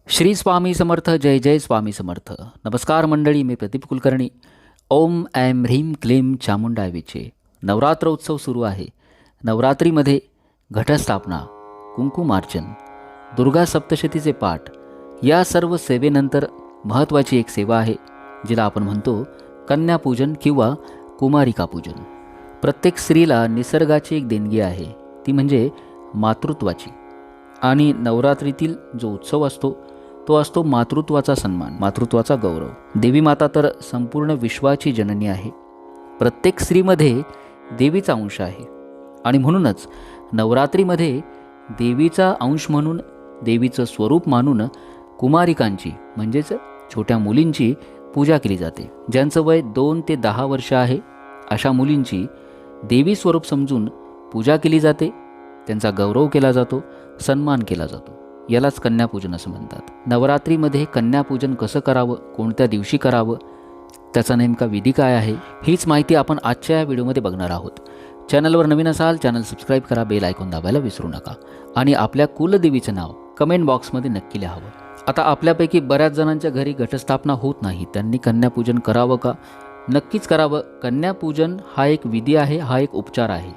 श्री स्वामी समर्थ. जय जय स्वामी समर्थ. नमस्कार मंडळी, मी प्रदीप कुलकर्णी. ओम ऐं ह्रीं क्लीं चामुंडाय विचे. नवरात्र उत्सव सुरू आहे. नवरात्रीमध्ये घटस्थापना, कुंकुमार्चन, दुर्गा सप्तशतीचे पाठ या सर्व सेवेनंतर महत्त्वाची एक सेवा आहे, जिला आपण म्हणतो कन्यापूजन किंवा कुमारिका पूजन. प्रत्येक स्त्रीला निसर्गाची एक देणगी आहे, ती म्हणजे मातृत्वाची. आणि नवरात्रीतील जो उत्सव असतो तो असतो मातृत्वाचा सन्मान, मातृत्वाचा गौरव. देवी माता तर संपूर्ण विश्वाची जननी आहे. प्रत्येक स्त्रीमध्ये देवीचा अंश आहे आणि म्हणूनच नवरात्रीमध्ये देवीचा अंश म्हणून, देवीचं स्वरूप मानून कुमारिकांची म्हणजेच छोट्या मुलींची पूजा केली जाते. ज्यांचं वय 2 ते 10 वर्ष आहे अशा मुलींची देवी स्वरूप समजून पूजा केली जाते, त्यांचा गौरव केला जातो, सन्मान केला जातो. यालाच कन्यापूजन असं म्हणतात. नवरात्रीमध्ये कन्यापूजन कसं करावं, कोणत्या दिवशी करावं, त्याचा नेमका विधी काय आहे, हीच माहिती आपण आजच्या या व्हिडिओमध्ये बघणार आहोत. चॅनलवर नवीन असाल चॅनल सबस्क्राईब करा, बेल आयकॉन दाबायला विसरू नका आणि आपल्या कुलदेवीचं नाव कमेंट बॉक्समध्ये नक्की लिहावं. आता आपल्यापैकी बऱ्याच जणांच्या घरी घटस्थापना होत नाही. त्यांनी कन्यापूजन करावं का? नक्कीच करावं. कन्यापूजन हा एक विधी आहे, हा एक उपचार आहे.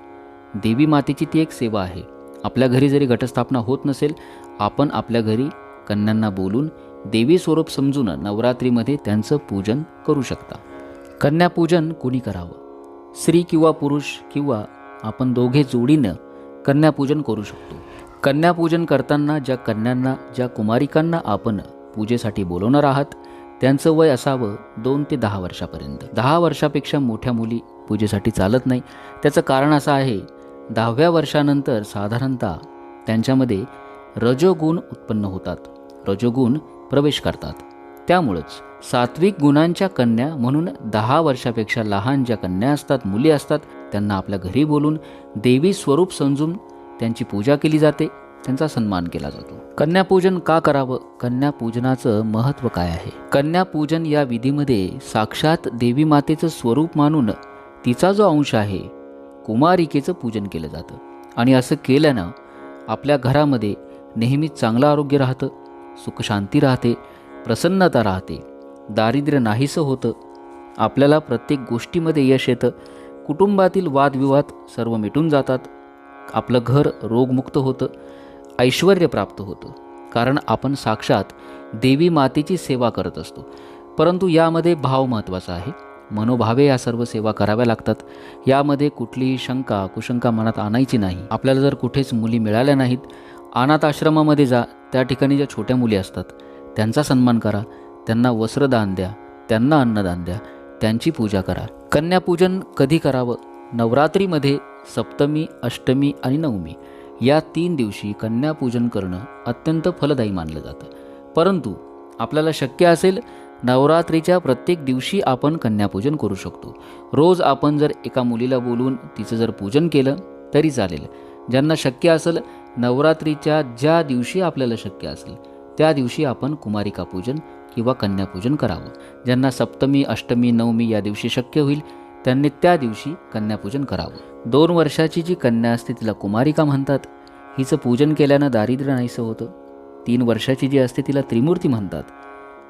देवी मातेची ती एक सेवा आहे. आपल्या घरी जरी घटस्थापना होत नसेल, आपण आपल्या घरी कन्यांना बोलून देवी स्वरूप समजून नवरात्रीमध्ये त्यांचं पूजन करू शकता. कन्यापूजन कोणी करावं? स्त्री किंवा पुरुष किंवा आपण दोघे जोडीनं कन्यापूजन करू शकतो. कन्यापूजन करताना ज्या कन्यांना, ज्या कुमारिकांना आपण पूजेसाठी बोलवणार आहात त्यांचं वय असावं 2 ते 10 वर्षापर्यंत. 10 वर्षापेक्षा मोठ्या मुली पूजेसाठी चालत नाही. त्याचं कारण असं आहे, 10व्या वर्षानंतर साधारणतः त्यांच्यामध्ये रजोगुण उत्पन्न होतात, रजोगुण प्रवेश करतात. त्यामुळंच सात्विक गुणांच्या कन्या म्हणून 10 वर्षापेक्षा लहान ज्या कन्या असतात, मुली असतात, त्यांना आपल्या घरी बोलून देवी स्वरूप समजून त्यांची पूजा केली जाते, त्यांचा सन्मान केला जातो. कन्यापूजन का करावं? कन्यापूजनाचं महत्त्व काय आहे? कन्यापूजन या विधीमध्ये साक्षात देवी मातेचं स्वरूप मानून तिचा जो अंश आहे कुमारिकेचं पूजन केलं जातं. आणि असं केल्यानं आपल्या घरामध्ये नेहमीच चांगलं आरोग्य राहतं, सुखशांती राहते, प्रसन्नता राहते, दारिद्र्य नाहीसं होतं, आपल्याला प्रत्येक गोष्टीमध्ये यश येतं, कुटुंबातील वादविवाद सर्व मिटून जातात, आपलं घर रोगमुक्त होतं, ऐश्वर्य प्राप्त होतं. कारण आपण साक्षात देवी मातेची सेवा करत असतो. परंतु यामध्ये भाव महत्त्वाचा आहे. मनोभावे या सर्व सेवा कराव्या लागतात. यामध्ये कुठलीही शंका कुशंका मनात आणायची नाही. आपल्याला जर कुठेच मुली मिळाल्या नाहीत, अनाथ आश्रमामध्ये जा, त्या ठिकाणी ज्या छोट्या मुली असतात त्यांचा सन्मान करा, त्यांना वस्त्रदान द्या, त्यांना अन्नदान द्या, त्यांची पूजा करा. कन्यापूजन कधी करावं? नवरात्रीमध्ये सप्तमी, अष्टमी आणि नवमी या 3 दिवशी कन्यापूजन करणं अत्यंत फलदायी मानलं जातं. परंतु आपल्याला शक्य असेल नवरात्रीच्या प्रत्येक दिवशी आपण कन्यापूजन करू शकतो. रोज आपण जर एका मुलीला बोलून तिचं जर पूजन केलं तरी चालेल. ज्यांना शक्य असेल नवरात्रीच्या ज्या दिवशी आपल्याला शक्य असेल त्या दिवशी आपण कुमारिका पूजन किंवा कन्यापूजन करावं. ज्यांना सप्तमी, अष्टमी, नवमी या दिवशी शक्य होईल त्यांनी त्या दिवशी कन्यापूजन करावं. 2 वर्षाची जी कन्या असते तिला कुमारिका म्हणतात. हिचं पूजन केल्यानं दारिद्र्य नाहीसं होतं. 3 वर्षाची जी असते तिला त्रिमूर्ती म्हणतात.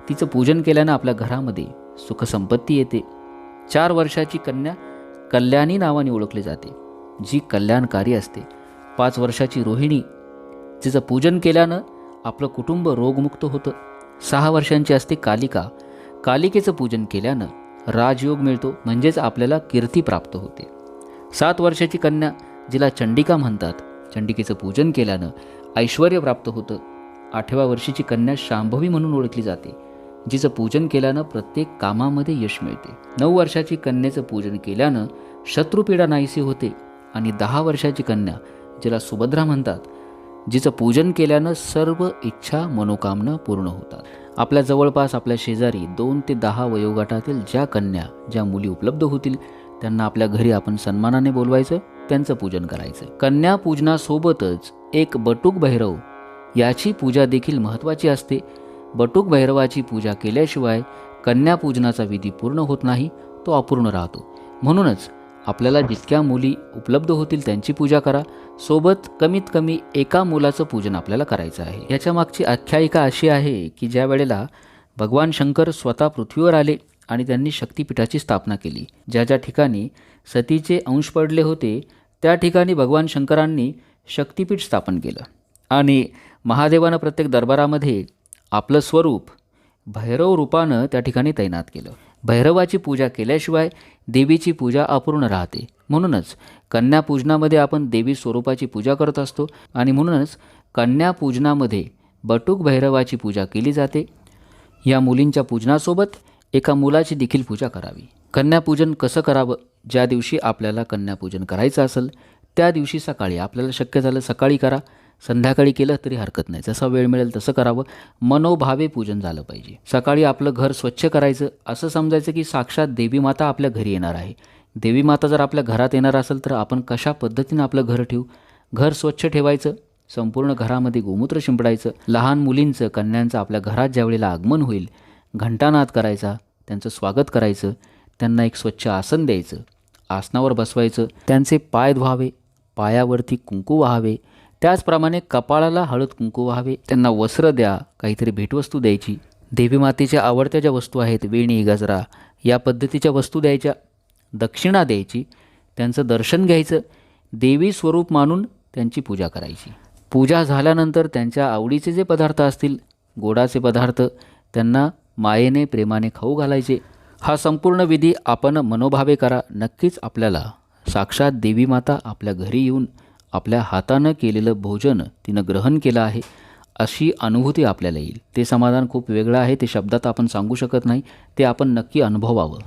तिचं पूजन केल्यानं आपल्या घरामध्ये सुखसंपत्ती येते. 4 वर्षाची कन्या कल्याणी नावाने ओळखली जाते, जी कल्याणकारी असते. 5 वर्षाची रोहिणी, तिचं पूजन केल्यानं आपलं कुटुंब रोगमुक्त होतं. 6 वर्षांची असते कालिका. कालिकेचं पूजन केल्यानं राजयोग मिळतो, म्हणजेच आपल्याला कीर्ती प्राप्त होते. 7 वर्षाची कन्या जिला चंडिका म्हणतात, चंडिकेचं पूजन केल्यानं ऐश्वर्य प्राप्त होतं. 8व्या वर्षीची कन्या शांभवी म्हणून ओळखली जाते, जिचं पूजन केल्यानं प्रत्येक कामामध्ये यश मिळते. 9 वर्षाची कन्येचं पूजन केल्यानं शत्रुपीडा नाहीशी होते. आणि 10 वर्षाची कन्या जिला सुभद्रा म्हणतात, जिचं पूजन केल्यानं सर्व इच्छा मनोकामना पूर्ण होतात. आपल्या जवळपास, आपल्या शेजारी 2 ते 10 वयोगटातील ज्या कन्या, ज्या मुली उपलब्ध होतील त्यांना आपल्या घरी आपण सन्मानाने बोलवायचं, त्यांचं पूजन करायचं. कन्या पूजनासोबतच एक बटुक भैरव याची पूजा देखील महत्त्वाची असते. बटुक भैरवाची पूजा केल्याशिवाय कन्यापूजनाचा विधी पूर्ण होत नाही, तो अपूर्ण राहतो. म्हणूनच आपल्याला जितक्या मुली उपलब्ध होतील त्यांची पूजा करा. सोबत कमीत कमी एका मुलाचं पूजन आपल्याला करायचं आहे. याच्या मागची आख्यायिका अशी आहे की ज्या वेळेला भगवान शंकर स्वतः पृथ्वीवर आले आणि त्यांनी शक्तिपीठाची स्थापना केली. ज्या ज्या ठिकाणी सतीचे अंश पडले होते त्या ठिकाणी भगवान शंकरांनी शक्तिपीठ स्थापन केलं आणि महादेवानं प्रत्येक दरबारामध्ये आपलं स्वरूप भैरव रूपानं त्या ठिकाणी तैनात केलं. भैरवाची पूजा केल्याशिवाय देवीची पूजा अपूर्ण राहते. म्हणूनच कन्यापूजनामध्ये आपण देवी स्वरूपाची पूजा करत असतो आणि म्हणूनच कन्यापूजनामध्ये बटुक भैरवाची पूजा केली जाते. या मुलींच्या पूजनासोबत एका मुलाची देखील पूजा करावी. कन्यापूजन कसं करावं? ज्या दिवशी आपल्याला कन्यापूजन करायचं असेल त्या दिवशी सकाळी, आपल्याला शक्य झालं सकाळी करा, संध्याकाळी केलं तरी हरकत नाही, जसा वेळ मिळेल तसं करावं. मनोभावे पूजन झालं पाहिजे. सकाळी आपलं घर स्वच्छ करायचं. असं समजायचं की साक्षात देवी माता आपल्या घरी येणार आहे. देवी माता जर आपल्या घरात येणार असेल तर आपण कशा पद्धतीनं आपलं घर ठेवू? घर स्वच्छ ठेवायचं. संपूर्ण घरामध्ये गोमूत्र शिंपडायचं. लहान मुलींचं, कन्यांचं आपल्या घरात ज्यावेळेला आगमन होईल घंटानाद करायचा, त्यांचं स्वागत करायचं, त्यांना एक स्वच्छ आसन द्यायचं, आसनावर बसवायचं, त्यांचे पाय धुवावे, पायावरती कुंकू वाहावे, त्याचप्रमाणे कपाळाला हळद कुंकू वाहावे, त्यांना वस्त्र द्या, काहीतरी भेटवस्तू द्यायची. देवी मातेच्या आवडत्या ज्या वस्तू आहेत, वेणी, गजरा, या पद्धतीच्या वस्तू द्यायच्या, दक्षिणा द्यायची, त्यांचं दर्शन घ्यायचं, देवी स्वरूप मानून त्यांची पूजा करायची. पूजा झाल्यानंतर त्यांच्या आवडीचे जे पदार्थ असतील, गोडाचे पदार्थ, त्यांना मायेने प्रेमाने खाऊ घालायचे. हा संपूर्ण विधी आपण मनोभावे करा. नक्कीच आपल्याला साक्षात देवी माता आपल्या घरी येऊन आपल्या हातानं केलेलं भोजन तिनं ग्रहण केलं आहे अशी अनुभूती आपल्याला येईल. ते समाधान खूप वेगळं आहे. ते शब्दात आपण सांगू शकत नाही. ते आपण नक्की अनुभवावं.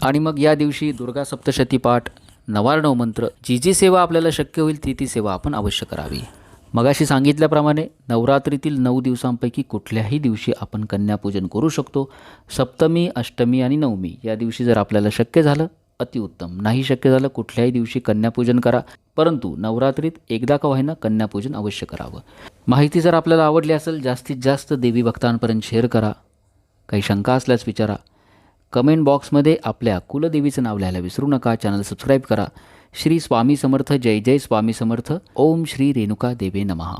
आणि मग या दिवशी दुर्गा सप्तशती पाठ, नवार्णव मंत्र, जी जी सेवा आपल्याला शक्य होईल ती सेवा आपण अवश्य करावी. मगाशी सांगितल्याप्रमाणे नवरात्रीतील 9 दिवसांपैकी कुठल्याही दिवशी आपण कन्यापूजन करू शकतो. सप्तमी, अष्टमी आणि नवमी या दिवशी जर आपल्याला शक्य झालं अतिउत्तम. नाही शक्य झालं कुठल्याही दिवशी कन्यापूजन करा, परंतु नवरात्रीत एकदा का होईना कन्यापूजन अवश्य करावं. माहिती जर आपल्याला आवडली असेल जास्तीत जास्त देवी भक्तांपर्यंत शेअर करा. काही शंका असल्यास विचारा. कमेंट बॉक्समध्ये आपल्या कुलदेवीचं नाव लिहायला विसरू नका. चॅनल सबस्क्राईब करा. श्री स्वामी समर्थ. जय जय स्वामी समर्थ. ओम श्री रेणुका देवे नमः.